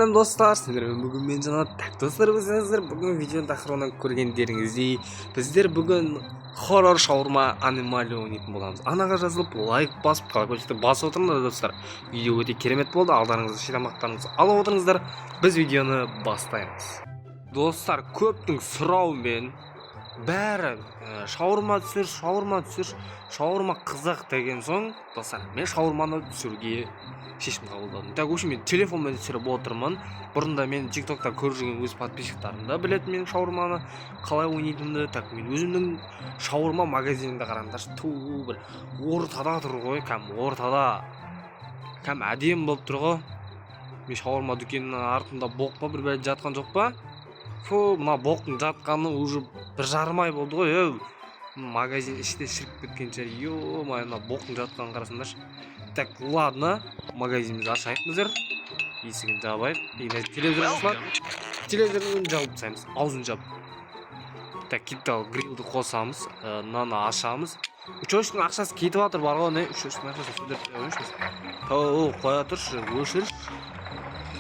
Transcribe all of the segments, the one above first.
Сәлем достар, сіздермен бүгін мен жаңа достар өзіңіздер бүгін видеоның тақырыбынан көргендеріңіздей біздер бүгін хоррор шаурма аномалия ойнайтын боламыз. Анаға жазылып лайк басып колокольчикті басып отырыңдар достар. Видео өте керемет болды. Алдарыңызда шыдамақтарыңызды алып отырыңыздар. Біз видеоны бастаймыз. Достар, көптің сұрауымен бәрі шаурма түсір, шаурма қызық деген соң, достар, мен шаурманы түсіруге шешім қабылдадым. Так, общем, мен телефонмен түсіріп отырмын. Бұрында мен TikTok'та көріп жүрген өз подписчиктарым да біледі менің шаурманы қалай ойнайтынымды. Так, мен өзімнің шаурма магазинімді қараңдаршы. Бір ортада тұр ғой, ортада. Әдемі болып тұр ғой. Мен шаурма дүкенінің артында боқ па бір бәле жатқан жоқ па? Фу, мына боқтың жатқаны уже 1,5 ай болды ғой. Магазин іште шіріп кеткен шығар. Ё-май, мына боқтың жатқанын қарасаңдаршы. Так, ладно, магазинімізді ашайық біздер. Есігін жабайық. Телевизорын жауып тастаймыз. Аузын жап. Так, киттал грилді қосамыз. Наны ашамыз. Үшөштің ақшасы кетіп жатыр бар ғой, не? Үшөштің ақшасы сөндіріп қойыңызшы. Қоя тұршы, өшір.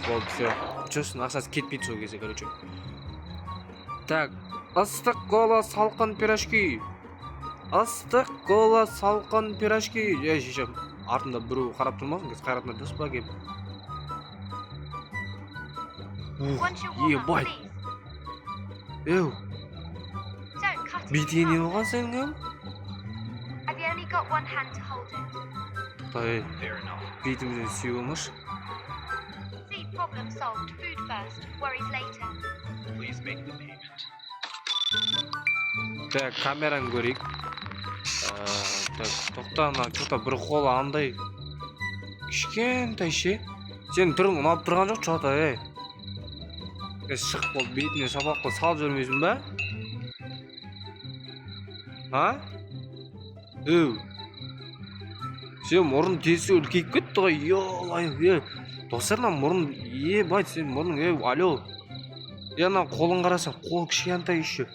Болды, все. Үшөштің ақшасы кетпейді сол кезде, короче. Так, ыстық кола салқын пирожки. Ыстық кола салқын пирожки. Шешем. Артында біреу қарап тұрмасын, кез қайратына дұрыс па кеп. Ебай. Еу. Бетіне не болған сенің ем? Тоқтай, бетімізден сүйе болмаш. Так, камераны көрейік. Тоқта, что-то бір қолы андай кішкентай ше. Сен түрің ұнап тұрған жоқ что-то, шық болып бетіне сабақ қой салып жүрмейсің ба? Сен мұрын тесі үлкейіп кетті ғой, ё-лай. Достарынан мұрын, ебай, сен мұрның, алло. Ана қолын қарасаң, қол кішкентай еще.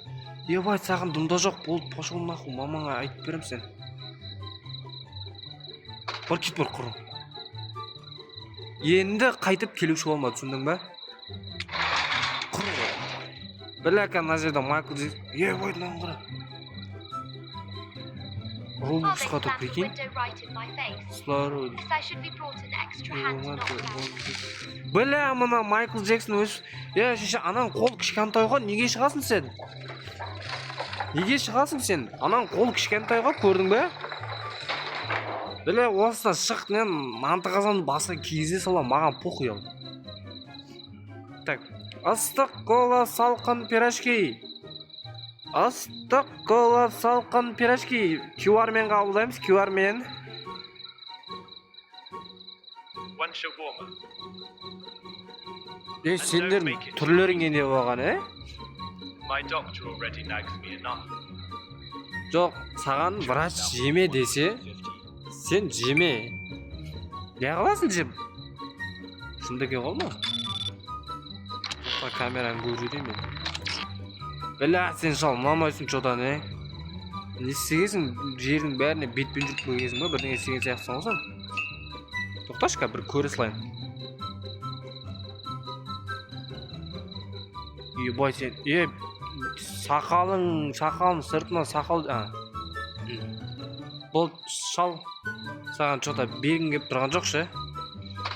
Ебай, саған дымда жоқ болды, пошел нахуй, мамаңа айтып берем сен. Бар кет бар құрым. Енді қайтып келуші болмады, түсіндің бе? Құрым. Біляка мына жерде Майкл Джексон. Ебай, мынаны қара. Робоксқа тұр, прикинь. Біля, мына Майкл Джексон өз. Шеше, анаң қол кішкентай ғой, неге шығасың сен? Неге шығасың сен? Анаң қол кішкентай ғой, көрдің бе? Біле, осыдан шық, мен манты қазанды басқа кезе сала, маған похуй ал. Так, ыстық кола салқын пирожки. Ыстық кола салқын пирожки. QR-мен қабылдаймыз, QR-мен. Сендердің түрлеріңе не болған, Жоқ, саған врач жеме десе, сен жеме. Не қыласың жеп? Шындыке қолма? Камераны көріп мен. Біля, сен шал, ұнамайсың что-то, не? Не істегесің, жердің бәріне бетпен жүріп көргесің ба? Бірдеңе істеген сияқтысың олсаң? Тоқташқа, бір көре слайм. Ебай сен, сақалың сыртына сақал... Бұл шал, саған что-то бергін кеп тұрған жоқ ше?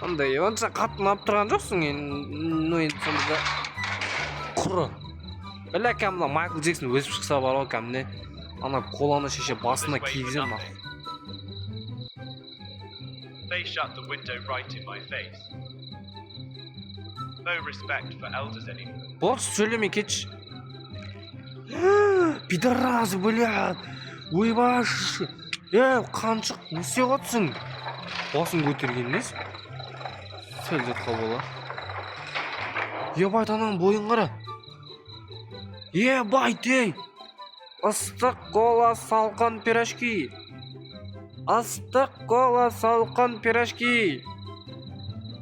Андай, онша қаттынап тұрған жоқсың, енді сонда құры. Біля кәмді Майкл Джексон өсіп шықса бар ғой кәміне. Ана қоланы шеше басына кигізем ма? Борс сөйлеме кетші. Пидораз, блядь. Ойбаш. Қаншық, не істеп отырсың? Басын көтерген емес? Сәл жатқа бола. Ебай, анаң бойын қара. Ебай, дей. Ыстық кола салқын пирожки. Ыстық кола салқын пирожки.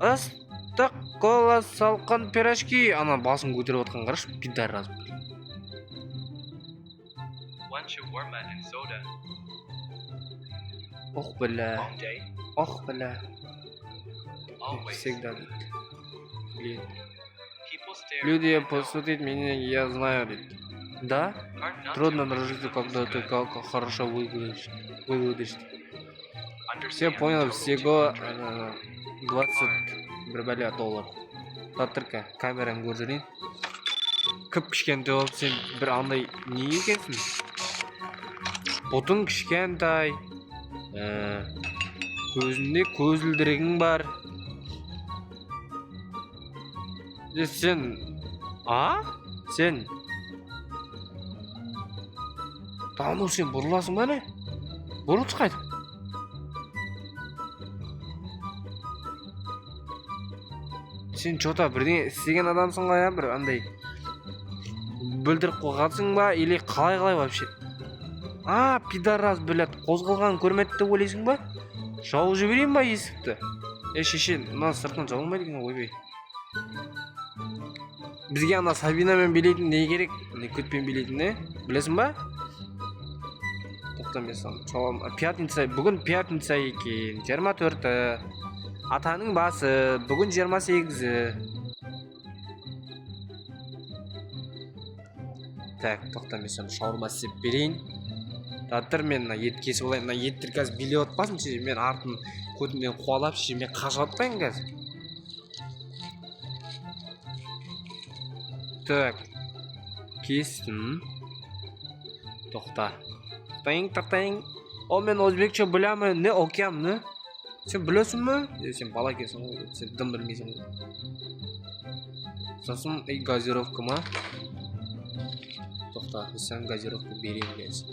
Ыстық кола салқын пирожки. Ана басын көтеріп отқан қараш, пидораз. Ох, бля. Всегда. клиент. Люди посмотрят меня, я знаю, говорит. Да? Трудно жить, когда ты хорошо выглядишь. Все понял, всего $21 Татырка, камераны көрсетейін. Кіп кішкентай болып сен бір андай не екенсің? Бұтың кішкентай, көзінде көзілдірігің бар. Сен, сен тану сен бұрыласың ба не? Бұрылшы қайт. Сен что-то бірдеңе істеген адамсың ғой, бір андай білдіріп қойғансың ба, или қалай вообще? Пидорас, блядь, қозғалған көрмеді деп ойлайсың ба? Жауып жіберейін ба есікті? Шеше, мына сыртынан жауылмайды екен, ойбай. Бізге ана Сабинамен билейтін не керек? Не көтпен билейтін не? Білесің ба? Тоқтам мен пятница, бүгін пятница екен, 24-і. Атаның басы, бүгін 28-і. Так, тоқтам мен шаурма істеп берейін. Татыр мен ет кесіп олайын, еттер қазір билеп отпасын, мен артын көтімден қуалап, мен қашып отпайын қазір. Так, кестім. Тоқта. Тоқтайын. О, мен өзбекше білемін, не океам, не? Сен білесің бе? Сен бала кесің ғой, сен дым білмейсің ғой. Сосын газировка ма? Тоқта, сен газировка берейін кәсі.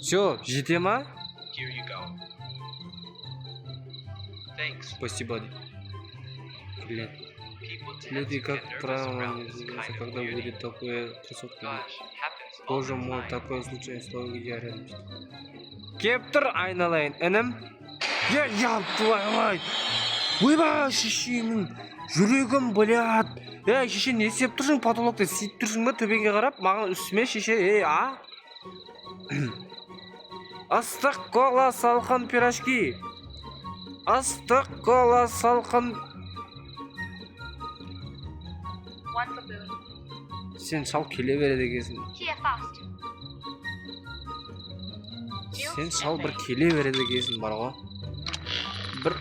Все, жете ма? Спасибо. Люди, как правило, когда будет такое красотка. Боже мой, такое случайно слово рядом. Кептір айналайын, інім. Я твою мать! Ойбай, шешемін, жүрегім, блядь. Шеше, не істеп тұрсың, потолокта сөйтіп тұрсың ба, төбеге қарап, маған үстіме шеше, Астық кола салқын пирожки. Астық кола салқын. Сен шал келе береді екенсің. Сен шал бір келе береді екенсің бар ғой. Бір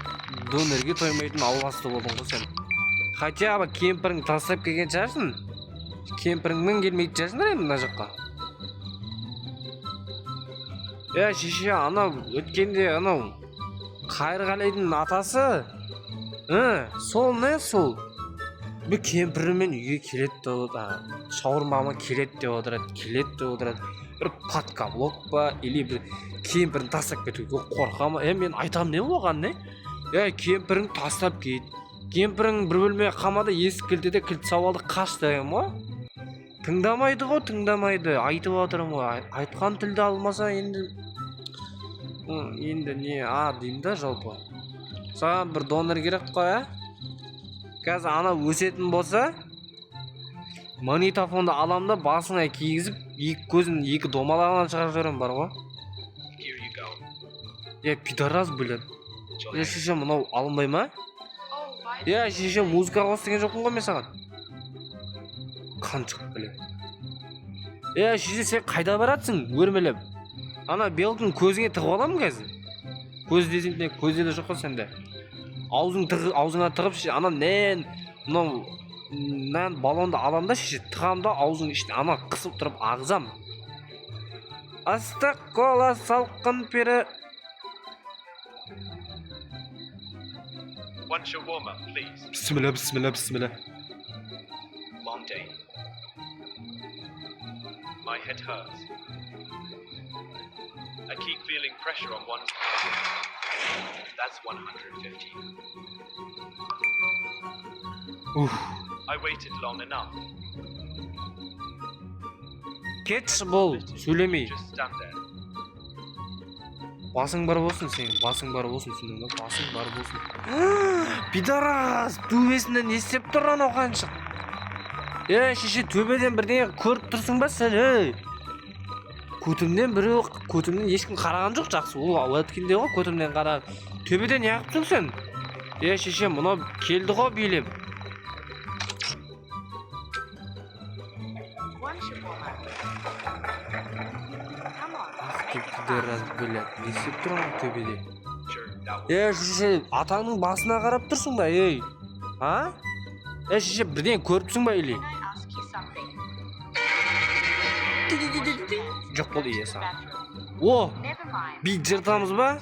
донерге тоймайтын албасты болдың ғой сен. Хотя бы кемпірің тастап келген шығарсың. Кемпіріңмен келмейтін шығарсыңдар енді мына жаққа. Шеше, анау өткенде анау Қайырғалидың атасы. Сол не сол? Бір кемпірімен үйге келеді деп отырады, шаурмама келеді деп отырады, бір подкаблок па, или бір кемпірін тастап кетуге қорқа ма? Мен айтам не болған не? Кемпірін тастап кет. Кемпірің бір бөлмеге қамады, есік кілтеді, кілт сауалды қаш деген ма? Тыңдамайды ғой, тыңдамайды. Айтып отырмын ғой, айтқан тілді алмаса енді не деймін да жалпы. Саған бір донор керек қой, Қазір ана өсетін болса, магнитофонды алам да басыңа кигізіп, екі көзін екі домалағынан шығарып жіберем бар ғой. Пидорас, блядь. Шеше, мынау алынбай ма? Шеше, музыка қос деген жоқпын ғой мен саған. Қаншық, блядь. Шеше, сен қайда баратсың, өрмелеп? Ана белгін көзіңе тығып аламын қазір. Көз десең, көзде де жоқ қой сенде. Аузыңа тығып шеше, ана нән балонды алам да шеше, тығам да аузың ішіне ана қысып тұрып ағызам. Астық кола салқын пері. One shawarma, please. Bismillah. Long day. My head hurts. I keep feeling pressure on one. That's 150. I waited long enough. Кетші бол, сөйлемей. Just stand there. Басың бар болсын сен, басың бар болсын. Пидорас, төбесінен не істеп тұр анау қаншық? Шеше, төбеден бірдеңе көріп тұрсың ба сен, Көтімнен ешкім қараған жоқ, жақсы. Ол өткенде ғой, көтімнен қараған. Төбеден неғып тұрсың сен? Шеше, мына келді ғой билеп. Тіпті раз білет. Не істеп тұрған төбеде? Sure, that will. Шеше, атаңның басына қарап тұрсың ба, ей? А? Шеше, бірден көріпсің ба, или? Жоқ бол, ие саған. О, бит жыртамыз ба?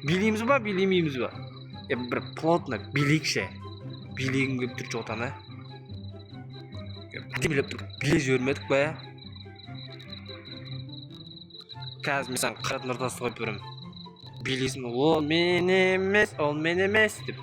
Билейміз ба, билемейміз ба? Бір плотно билейікші. Билегім кеп тұр жоқтан, а? Білеп тұр, биле жөрмедік ба, я? Қазір мен саған қыратын ұртасы қойып берем. Билейсің, ол мен емес, деп.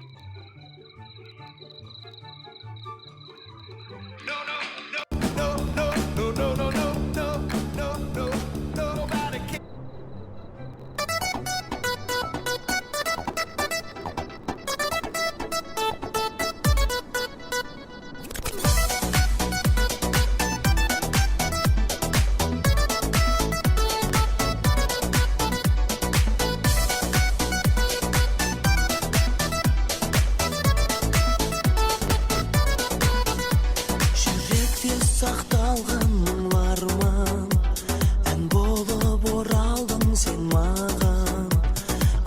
Сақталған мұңларым ән болып оралдың сен маған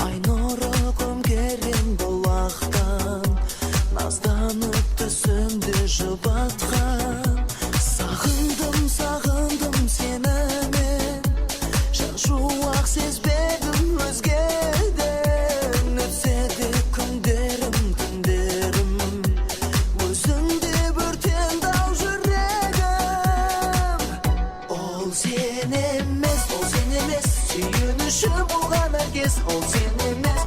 айнұры көмкерген бұлақтан назданып түсімді жұбатқан сағындым сені мен жан шуақ сезбедім өзгеден өтсе де күндерім түндерім өзіңде өртенді ау Sen emes, suyunuşum olğan herkes sen emes.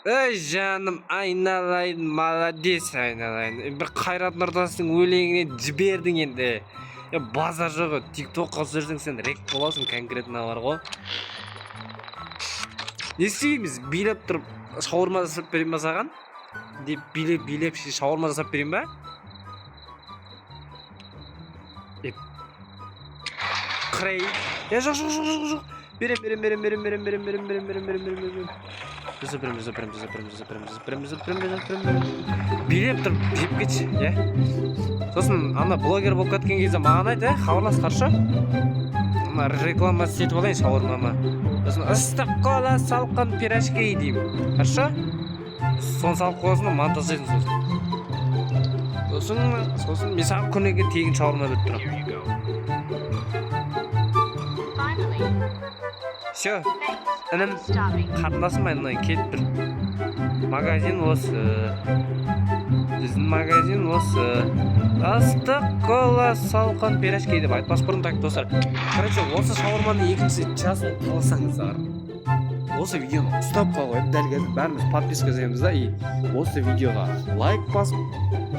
Ey жаным, айналайын, молодец айналайын. Бір қайрат нұртастың өлеңіне жібердің енді. Базар жоғы, тиктокқа түсірсең сен рек боласың, конкретно бар ғой. Не істейміз? Билеп тұрып, шаурма жасап берейін ба саған? Деп билеп шаурма жасап берейін ба? Қырай. Жоқ. Берем. Билеп тұрып, жеп кетші, Сосын, ана блогер болып кеткен кезде маған айт, хабарлас, қаршы? Ана реклама істетіп алайын шаурмама. Сосын, ыстық кола салқын пирожки деймін, қаршы? Соны салып қойсын, монтаж етін сосын мен саған күніге тегін шаурма беріп тұрам. Here you go. Все, інім, қатынасым айналайын, келіп тұр. Магазин осы. Біздің магазин осы. Ыстық кола салқын пирожки деп айтпас бұрын так достар. Короче, осы шаурманың екінші часын қалсаңыздар. Осы видеоны ұстап қалып, дәл қазір бәріміз подписка жасаймыз да, и осы видеоға лайк басып,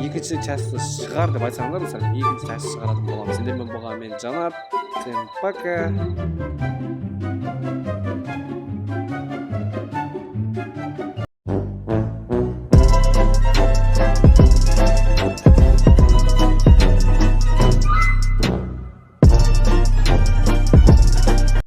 екінші часты шығар деп айтсаңыздар, мысалы, екінші часты шығаратын боламыз. Сендермен болған мен Жанат. Всем пока.